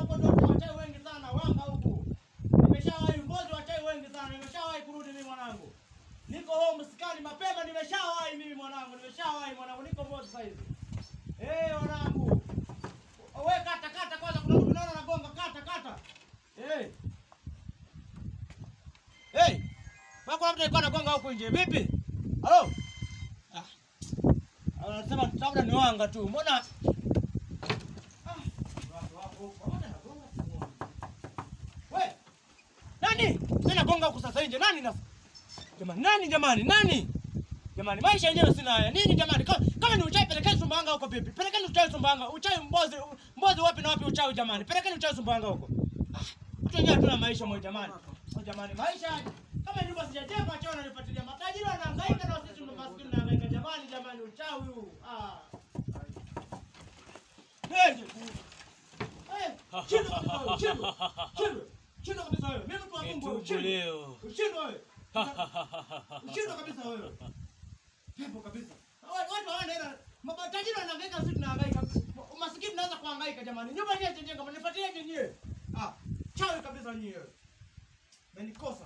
huko ndio wachawi wengi sana wanga huko. Nimeshawahi mbozi wachawi wengi sana. Nimeshawahi kurudi mimi mwanangu. Niko home msikani mapema nimeshawahi mimi mwanangu. Nimeshawahi mwanangu niko mbozi sasa hivi. Mwanangu. Wewe kata kwanza kuna mtu naona anagonga kata. Bako mtu alikuwa anagonga huko nje. Vipi? Halo? Anasema labda ni wanga tu. Mbona? Wewe. Nani? Tena gonga huko sasa nje. Nani nasa? Jamani. Jamani maisha yenyewe sina haya. Nini jamani? Kama ni uchawi pelekeni Sumbawanga huko vipi? Pelekeni uchawi Sumbawanga. Uchawi mbozi wapi na wapi uchawi jamani? Pelekeni uchawi Sumbawanga huko. Watu wenyewe tuna maisha moja jamani. Jamani maisha kama nyumba sijajenga acha wananifuatilia. Matajiri wanahangaika na sisi maskini tunahangaika jamani uchawi huu. Chindo kabisa wewe. Mimi mtu wa Mungu leo. Chindo wewe. Chindo kabisa wewe. Pepo kabisa. Watu wanaenda matajiri wanahangaika sisi tunahangaika. Maskini tunaanza kuhangaika jamani. Nyumba yenyewe jenga mnifuatilie nyewe. Chawi kabisa nyewe. Menikosa.